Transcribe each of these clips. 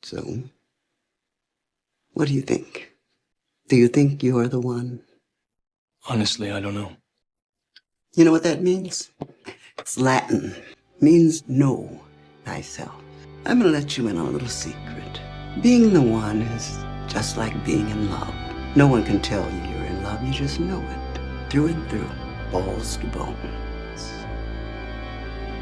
So, what do you think? Do you think you're the one? Honestly, I don't know. You know what that means? It's Latin. Means know thyself. I'm gonna let you in on a little secret. Being the one is just like being in love. No one can tell you you're in love. You just know it. Through and through. Balls to bones.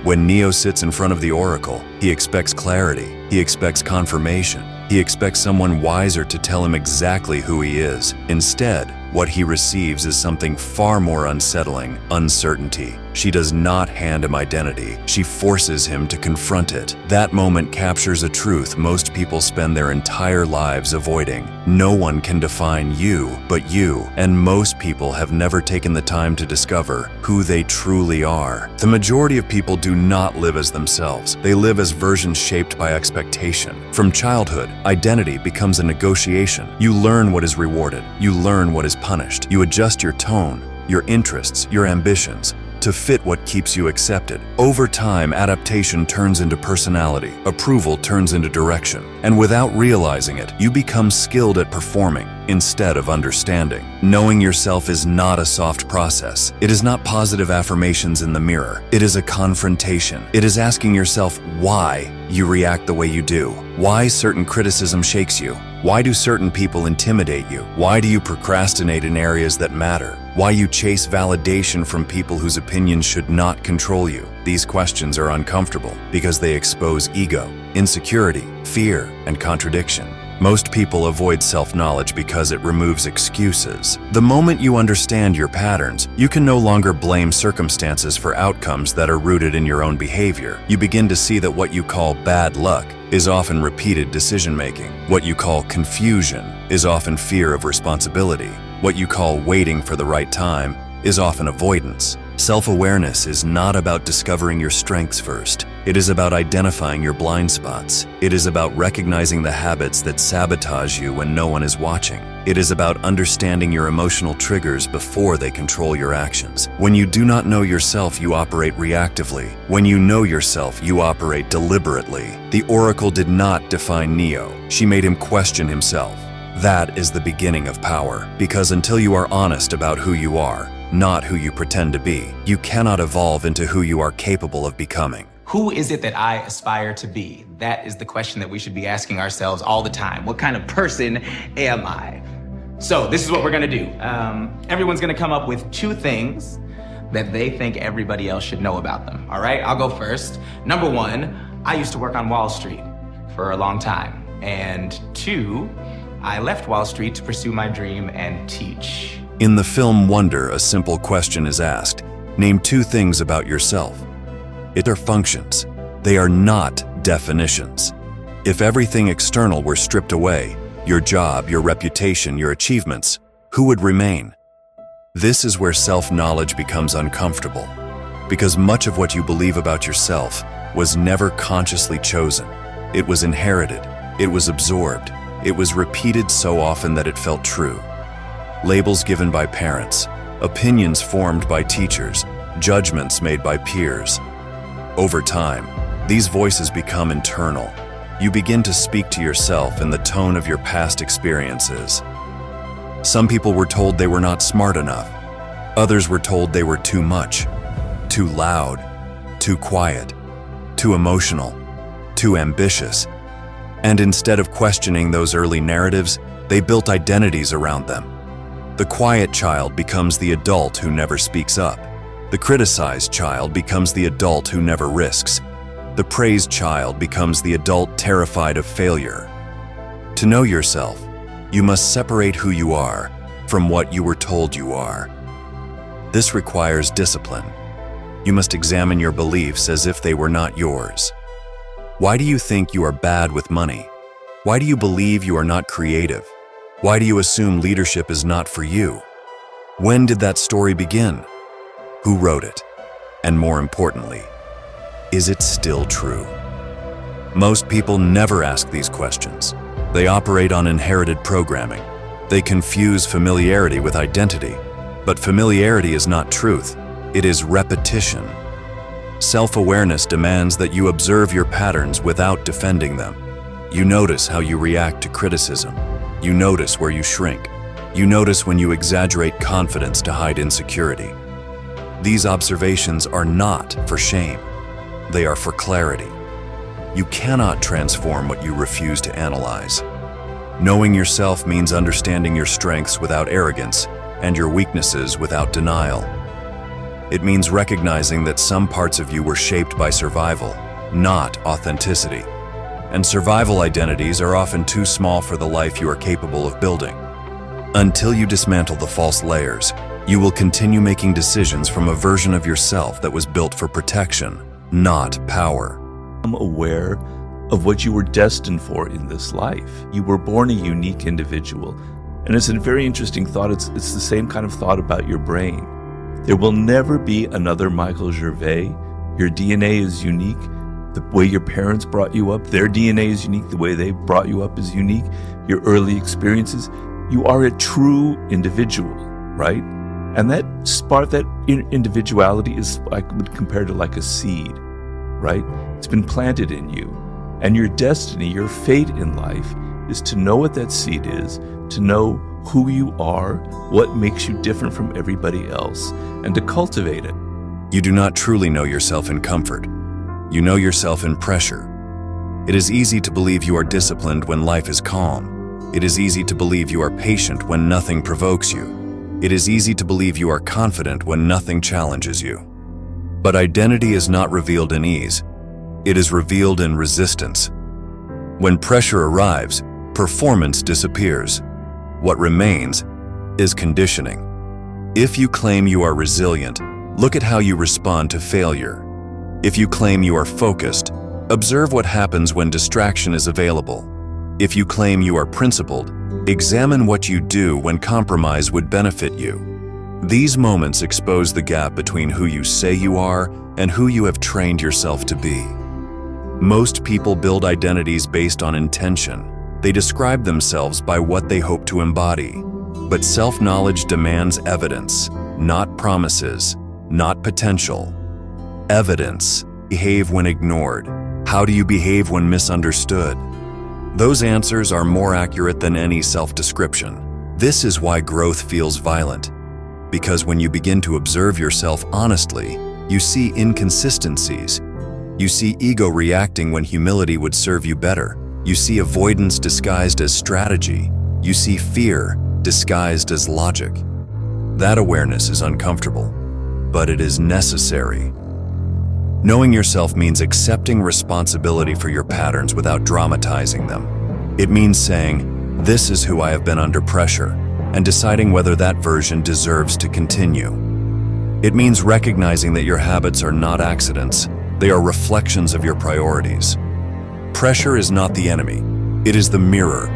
When Neo sits in front of the oracle, he expects clarity, he expects confirmation, he expects someone wiser to tell him exactly who he is. Instead, what he receives is something far more unsettling: uncertainty. She does not hand him identity, she forces him to confront it. That moment captures a truth most people spend their entire lives avoiding. No one can define you but you, and most people have never taken the time to discover who they truly are. The majority of people do not live as themselves. They live as versions shaped by expectation. From childhood, identity becomes a negotiation. You learn what is rewarded, you learn what is punished. You adjust your tone, your interests, your ambitions to fit what keeps you accepted. Over time, adaptation turns into personality, approval turns into direction, and without realizing it, you become skilled at performing instead of understanding. Knowing yourself is not a soft process. It is not positive affirmations in the mirror. It is a confrontation. It is asking yourself why you react the way you do, why certain criticism shakes you, why do certain people intimidate you, why do you procrastinate in areas that matter, why you chase validation from people whose opinions should not control you. These questions are uncomfortable because they expose ego, insecurity, fear, and contradiction. Most people avoid self-knowledge because it removes excuses. The moment you understand your patterns, you can no longer blame circumstances for outcomes that are rooted in your own behavior. You begin to see that what you call bad luck is often repeated decision-making. What you call confusion is often fear of responsibility. What you call waiting for the right time is often avoidance. Self-awareness is not about discovering your strengths first. It is about identifying your blind spots. It is about recognizing the habits that sabotage you when no one is watching. It is about understanding your emotional triggers before they control your actions. When you do not know yourself, you operate reactively. When you know yourself, you operate deliberately. The oracle did not define Neo. She made him question himself. That is the beginning of power, because until you are honest about who you are, not who you pretend to be, you cannot evolve into who you are capable of becoming. Who is it that I aspire to be? That is the question that we should be asking ourselves all the time. What kind of person am I? So this is what we're gonna do. Everyone's gonna come up with 2 things that they think everybody else should know about them, all right? I'll go first. Number 1, I used to work on Wall Street for a long time. And 2, I left Wall Street to pursue my dream and teach. In the film Wonder, a simple question is asked. Name 2 things about yourself. It are functions. They are not definitions. If everything external were stripped away, your job, your reputation, your achievements, who would remain? This is where self-knowledge becomes uncomfortable, because much of what you believe about yourself was never consciously chosen. It was inherited, it was absorbed, it was repeated so often that it felt true. Labels given by parents, opinions formed by teachers, judgments made by peers. Over time, these voices become internal. You begin to speak to yourself in the tone of your past experiences. Some people were told they were not smart enough. Others were told they were too much, too loud, too quiet, too emotional, too ambitious. And instead of questioning those early narratives, they built identities around them. The quiet child becomes the adult who never speaks up. The criticized child becomes the adult who never risks. The praised child becomes the adult terrified of failure. To know yourself, you must separate who you are from what you were told you are. This requires discipline. You must examine your beliefs as if they were not yours. Why do you think you are bad with money? Why do you believe you are not creative? Why do you assume leadership is not for you? When did that story begin? Who wrote it? And more importantly, is it still true? Most people never ask these questions. They operate on inherited programming. They confuse familiarity with identity. But familiarity is not truth. It is repetition. Self-awareness demands that you observe your patterns without defending them. You notice how you react to criticism. You notice where you shrink. You notice when you exaggerate confidence to hide insecurity. These observations are not for shame. They are for clarity. You cannot transform what you refuse to analyze. Knowing yourself means understanding your strengths without arrogance and your weaknesses without denial. It means recognizing that some parts of you were shaped by survival, not authenticity. And survival identities are often too small for the life you are capable of building. Until you dismantle the false layers, you will continue making decisions from a version of yourself that was built for protection, not power. I'm aware of what you were destined for in this life. You were born a unique individual. And it's a very interesting thought. It's the same kind of thought about your brain. There will never be another Michael Gervais. Your DNA is unique. The way your parents brought you up, their DNA is unique. The way they brought you up is unique. Your early experiences, you are a true individual, right? And that spark, that individuality is, I would compare to like a seed, right? It's been planted in you. And your destiny, your fate in life is to know what that seed is, to know who you are, what makes you different from everybody else, and to cultivate it. You do not truly know yourself in comfort. You know yourself in pressure. It is easy to believe you are disciplined when life is calm. It is easy to believe you are patient when nothing provokes you. It is easy to believe you are confident when nothing challenges you. But identity is not revealed in ease. It is revealed in resistance. When pressure arrives, performance disappears. What remains is conditioning. If you claim you are resilient, look at how you respond to failure. If you claim you are focused, observe what happens when distraction is available. If you claim you are principled, examine what you do when compromise would benefit you. These moments expose the gap between who you say you are and who you have trained yourself to be. Most people build identities based on intention. They describe themselves by what they hope to embody. But self-knowledge demands evidence, not promises, not potential. Evidence. Behave when ignored. How do you behave when misunderstood? Those answers are more accurate than any self-description. This is why growth feels violent. Because when you begin to observe yourself honestly, you see inconsistencies. You see ego reacting when humility would serve you better. You see avoidance disguised as strategy. You see fear disguised as logic. That awareness is uncomfortable, but it is necessary. Knowing yourself means accepting responsibility for your patterns without dramatizing them. It means saying, "This is who I have been under pressure," and deciding whether that version deserves to continue. It means recognizing that your habits are not accidents. They are reflections of your priorities. Pressure is not the enemy. It is the mirror.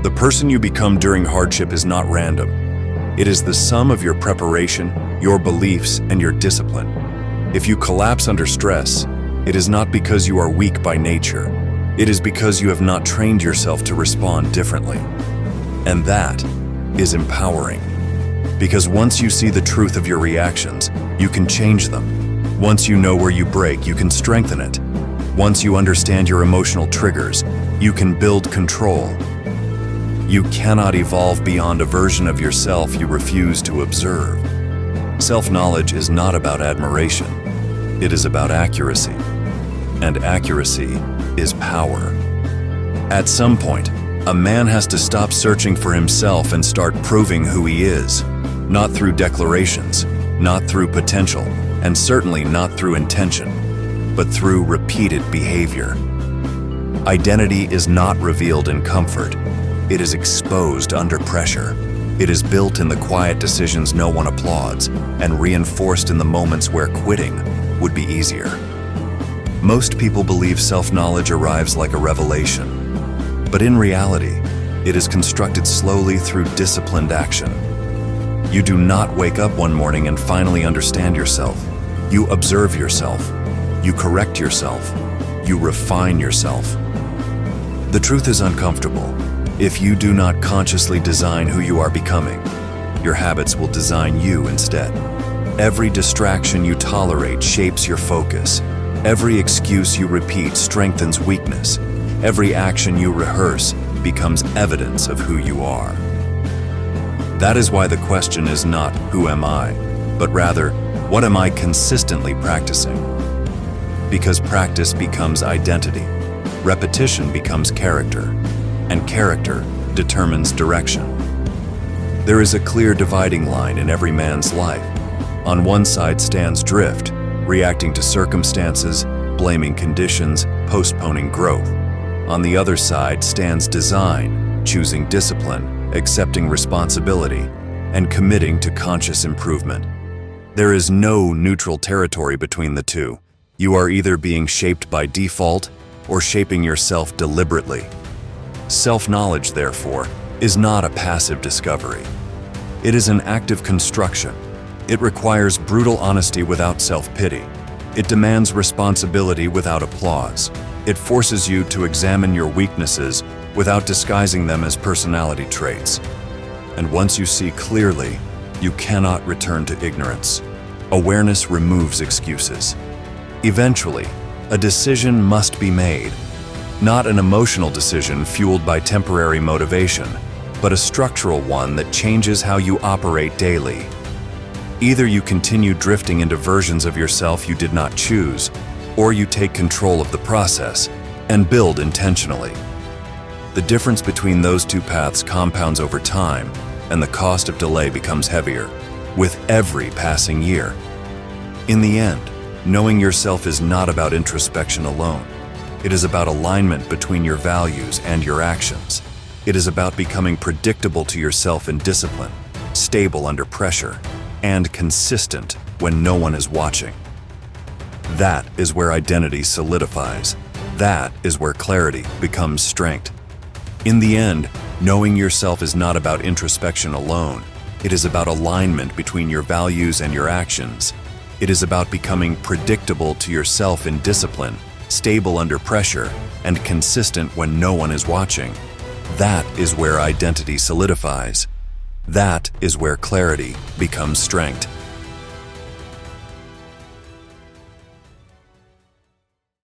The person you become during hardship is not random. It is the sum of your preparation, your beliefs, and your discipline. If you collapse under stress, it is not because you are weak by nature. It is because you have not trained yourself to respond differently. And that is empowering. Because once you see the truth of your reactions, you can change them. Once you know where you break, you can strengthen it. Once you understand your emotional triggers, you can build control. You cannot evolve beyond a version of yourself you refuse to observe. Self-knowledge is not about admiration. It is about accuracy. And accuracy is power. At some point, a man has to stop searching for himself and start proving who he is. Not through declarations, not through potential, and certainly not through intention, but through repeated behavior. Identity is not revealed in comfort. It is exposed under pressure. It is built in the quiet decisions no one applauds and reinforced in the moments where quitting would be easier. Most people believe self-knowledge arrives like a revelation, but in reality, it is constructed slowly through disciplined action. You do not wake up one morning and finally understand yourself. You observe yourself. You correct yourself. You refine yourself. The truth is uncomfortable. If you do not consciously design who you are becoming, your habits will design you instead. Every distraction you tolerate shapes your focus. Every excuse you repeat strengthens weakness. Every action you rehearse becomes evidence of who you are. That is why the question is not, who am I, but rather, what am I consistently practicing? Because practice becomes identity, repetition becomes character, and character determines direction. There is a clear dividing line in every man's life. On one side stands drift, reacting to circumstances, blaming conditions, postponing growth. On the other side stands design, choosing discipline, accepting responsibility, and committing to conscious improvement. There is no neutral territory between the two. You are either being shaped by default or shaping yourself deliberately. Self-knowledge, therefore, is not a passive discovery. It is an active construction. It requires brutal honesty without self-pity. It demands responsibility without applause. It forces you to examine your weaknesses without disguising them as personality traits. And once you see clearly, you cannot return to ignorance. Awareness removes excuses. Eventually, a decision must be made. Not an emotional decision fueled by temporary motivation, but a structural one that changes how you operate daily. Either you continue drifting into versions of yourself you did not choose, or you take control of the process and build intentionally. The difference between those two paths compounds over time, and the cost of delay becomes heavier with every passing year. In the end, knowing yourself is not about introspection alone. It is about alignment between your values and your actions. It is about becoming predictable to yourself in discipline, stable under pressure, and consistent when no one is watching. That is where identity solidifies. That is where clarity becomes strength. In the end, knowing yourself is not about introspection alone. It is about alignment between your values and your actions. It is about becoming predictable to yourself in discipline, stable under pressure, and consistent when no one is watching. That is where identity solidifies. That is where clarity becomes strength.